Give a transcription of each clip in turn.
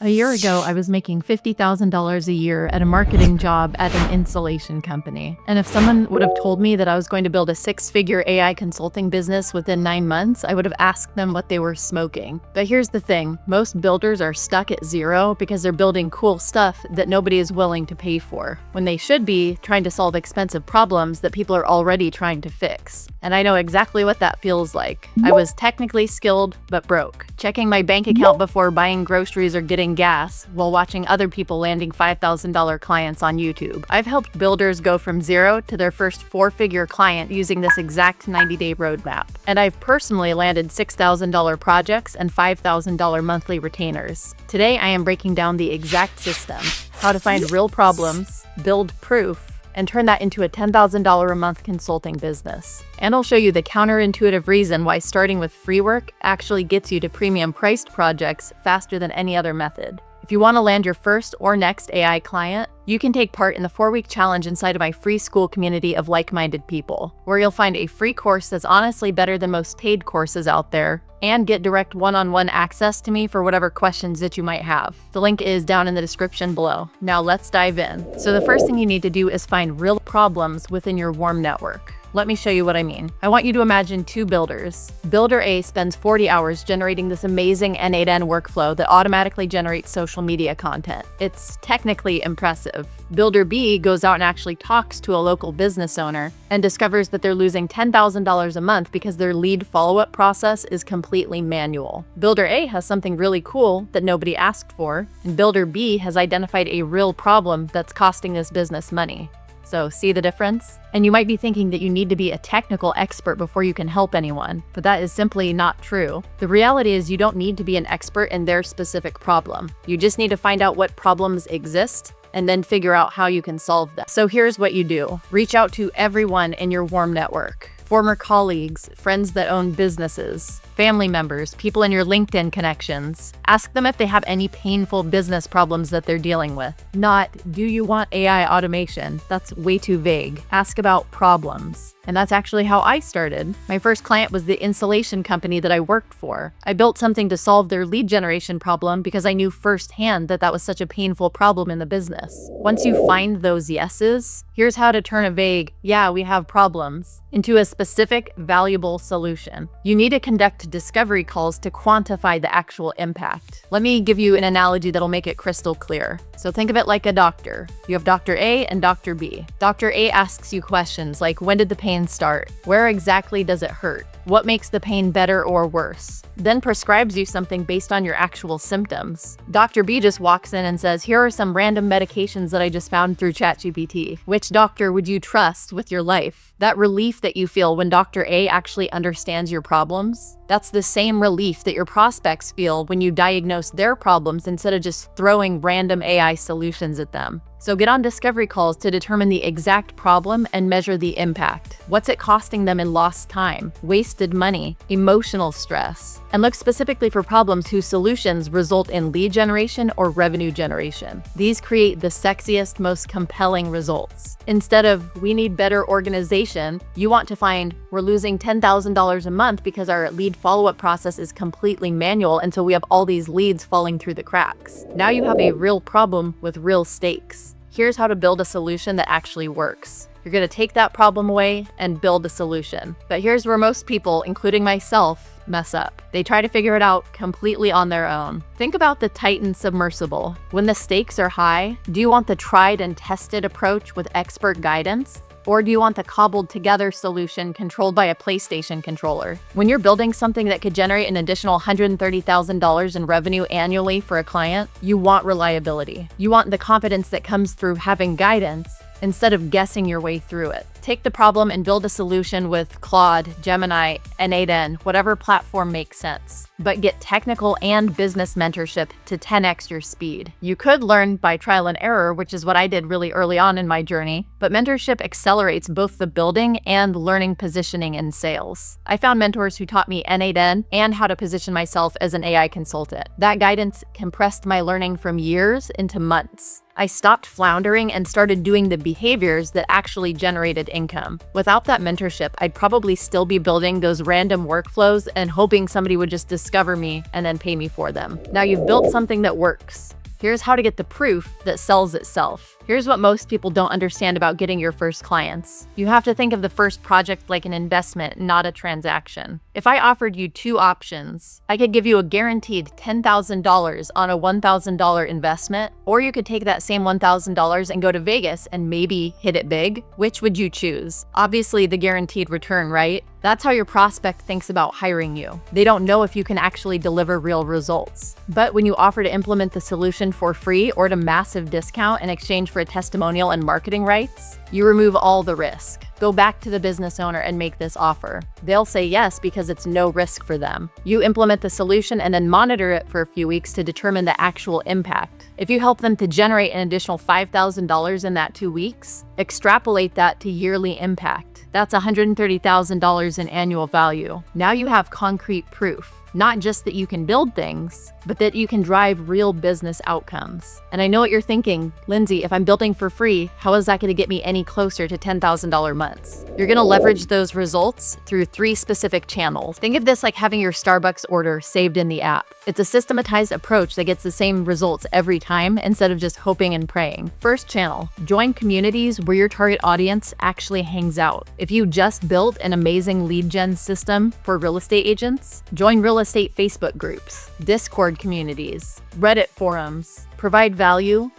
A year ago, I was making $50,000 a year at a marketing job at an insulation company. And if someone would have told me that I was going to build a six-figure AI consulting business within 9 months, I would have asked them what they were smoking. But here's the thing, most builders are stuck at zero because they're building cool stuff that nobody is willing to pay for, when they should be trying to solve expensive problems that people are already trying to fix. And I know exactly what that feels like. I was technically skilled, but broke, checking my bank account before buying groceries or getting gas while watching other people landing $5,000 clients on YouTube. I've helped builders go from zero to their first four-figure client using this exact 90-day roadmap. And I've personally landed $6,000 projects and $5,000 monthly retainers. Today, I am breaking down the exact system, how to find real problems, build proof, and turn that into a $10,000 a month consulting business. And I'll show you the counterintuitive reason why starting with free work actually gets you to premium priced projects faster than any other method. If you want to land your first or next AI client, you can take part in the 4-week challenge inside of my free school community of like-minded people, where you'll find a free course that's honestly better than most paid courses out there, and get direct one-on-one access to me for whatever questions that you might have. The link is down in the description below. Now let's dive in. So the first thing you need to do is find real problems within your warm network. Let me show you what I mean. I want you to imagine two builders. Builder A spends 40 hours generating this amazing N8N workflow that automatically generates social media content. It's technically impressive. Builder B goes out and actually talks to a local business owner and discovers that they're losing $10,000 a month because their lead follow-up process is completely manual. Builder A has something really cool that nobody asked for, and Builder B has identified a real problem that's costing this business money. So see the difference? And you might be thinking that you need to be a technical expert before you can help anyone, but that is simply not true. The reality is you don't need to be an expert in their specific problem. You just need to find out what problems exist and then figure out how you can solve them. So here's what you do. Reach out to everyone in your warm network. Former colleagues, friends that own businesses, family members, people in your LinkedIn connections. Ask them if they have any painful business problems that they're dealing with. Not, do you want AI automation? That's way too vague. Ask about problems. And that's actually how I started. My first client was the insulation company that I worked for. I built something to solve their lead generation problem because I knew firsthand that that was such a painful problem in the business. Once you find those yeses, here's how to turn a vague, yeah, we have problems, into a specific, valuable solution. You need to conduct discovery calls to quantify the actual impact. Let me give you an analogy that'll make it crystal clear. So think of it like a doctor. You have Dr. A and Dr. B. Dr. A asks you questions like, when did the pain start? Where exactly does it hurt? What makes the pain better or worse? Then prescribes you something based on your actual symptoms. Dr. B just walks in and says, here are some random medications that I just found through ChatGPT. Which doctor would you trust with your life? That relief that you feel when Dr. A actually understands your problems, that's the same relief that your prospects feel when you diagnose their problems instead of just throwing random AI solutions at them. So get on discovery calls to determine the exact problem and measure the impact. What's it costing them in lost time, wasted money, emotional stress? And look specifically for problems whose solutions result in lead generation or revenue generation. These create the sexiest, most compelling results. Instead of, we need better organization, you want to find, we're losing $10,000 a month because our lead follow-up process is completely manual until we have all these leads falling through the cracks. Now you have a real problem with real stakes. Here's how to build a solution that actually works. You're going to take that problem away and build a solution. But here's where most people, including myself, mess up. They try to figure it out completely on their own. Think about the Titan submersible. When the stakes are high, do you want the tried and tested approach with expert guidance? Or do you want the cobbled together solution controlled by a PlayStation controller? When you're building something that could generate an additional $130,000 in revenue annually for a client, you want reliability. You want the confidence that comes through having guidance instead of guessing your way through it. Take the problem and build a solution with Claude, Gemini, N8N, whatever platform makes sense. But get technical and business mentorship to 10x your speed. You could learn by trial and error, which is what I did really early on in my journey, but mentorship accelerates both the building and learning positioning in sales. I found mentors who taught me N8N and how to position myself as an AI consultant. That guidance compressed my learning from years into months. I stopped floundering and started doing the behaviors that actually generated income. Without that mentorship, I'd probably still be building those random workflows and hoping somebody would just discover me and then pay me for them. Now you've built something that works. Here's how to get the proof that sells itself. Here's what most people don't understand about getting your first clients. You have to think of the first project like an investment, not a transaction. If I offered you two options, I could give you a guaranteed $10,000 on a $1,000 investment, or you could take that same $1,000 and go to Vegas and maybe hit it big. Which would you choose? Obviously the guaranteed return, right? That's how your prospect thinks about hiring you. They don't know if you can actually deliver real results. But when you offer to implement the solution for free or at a massive discount in exchange for a testimonial and marketing rights, you remove all the risk. Go back to the business owner and make this offer. They'll say yes because it's no risk for them. You implement the solution and then monitor it for a few weeks to determine the actual impact. If you help them to generate an additional $5,000 in that 2 weeks, extrapolate that to yearly impact. That's $130,000 in annual value. Now you have concrete proof. Not just that you can build things, but that you can drive real business outcomes. And I know what you're thinking, Lindsay, if I'm building for free, how is that going to get me any closer to $10,000 months? You're going to leverage those results through 3 specific channels. Think of this like having your Starbucks order saved in the app. It's a systematized approach that gets the same results every time instead of just hoping and praying. First channel, join communities where your target audience actually hangs out. If you just built an amazing lead gen system for real estate agents, join real estate Facebook groups, Discord communities, Reddit forums. Provide value,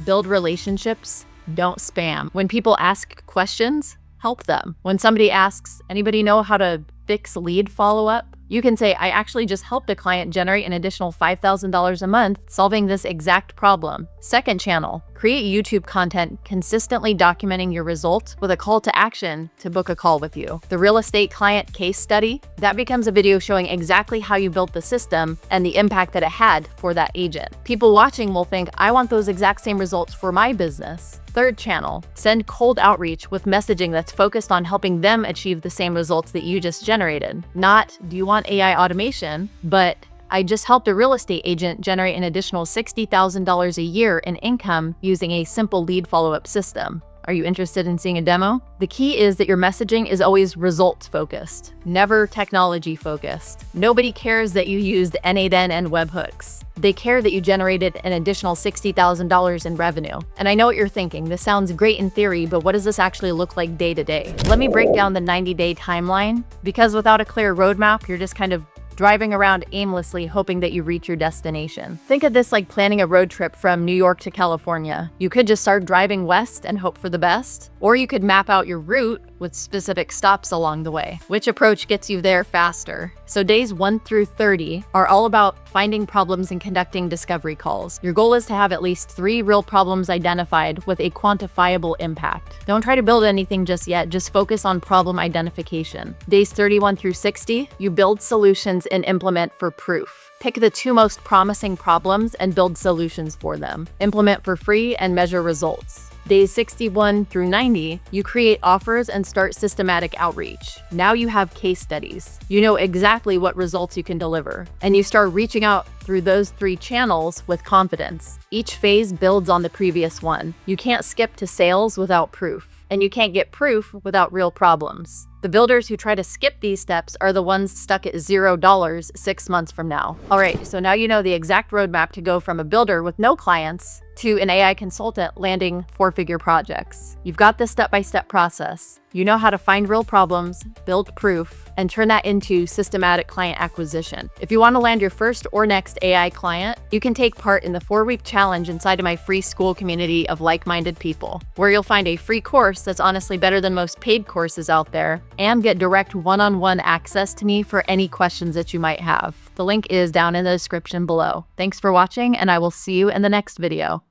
build relationships, don't spam. When people ask questions, help them. When somebody asks, anybody know how to fix lead follow-up? You can say, I actually just helped a client generate an additional $5,000 a month solving this exact problem. Second channel, create YouTube content consistently documenting your results with a call to action to book a call with you. The real estate client case study, that becomes a video showing exactly how you built the system and the impact that it had for that agent. People watching will think, I want those exact same results for my business. Third channel, send cold outreach with messaging that's focused on helping them achieve the same results that you just generated. Not, do you want AI automation, but I just helped a real estate agent generate an additional $60,000 a year in income using a simple lead follow-up system. Are you interested in seeing a demo? The key is that your messaging is always results focused, never technology focused. Nobody cares that you used N8N and webhooks. They care that you generated an additional $60,000 in revenue. And I know what you're thinking, this sounds great in theory, but what does this actually look like day to day? Let me break down the 90-day timeline, because without a clear roadmap, you're just kind of driving around aimlessly hoping that you reach your destination. Think of this like planning a road trip from New York to California. You could just start driving west and hope for the best, or you could map out your route with specific stops along the way. Which approach gets you there faster? So days 1 through 30 are all about finding problems and conducting discovery calls. Your goal is to have at least 3 real problems identified with a quantifiable impact. Don't try to build anything just yet, just focus on problem identification. Days 31 through 60, you build solutions and implement for proof. Pick the 2 most promising problems and build solutions for them. Implement for free and measure results. Days 61 through 90, you create offers and start systematic outreach. Now you have case studies. You know exactly what results you can deliver, and you start reaching out through those 3 channels with confidence. Each phase builds on the previous one. You can't skip to sales without proof, and you can't get proof without real problems. The builders who try to skip these steps are the ones stuck at $0 6 months from now. All right, so now you know the exact roadmap to go from a builder with no clients to an AI consultant landing 4-figure projects. You've got this step-by-step process. You know how to find real problems, build proof, and turn that into systematic client acquisition. If you want to land your first or next AI client, you can take part in the 4-week challenge inside of my free school community of like-minded people, where you'll find a free course that's honestly better than most paid courses out there, and get direct one-on-one access to me for any questions that you might have. The link is down in the description below. Thanks for watching, and I will see you in the next video.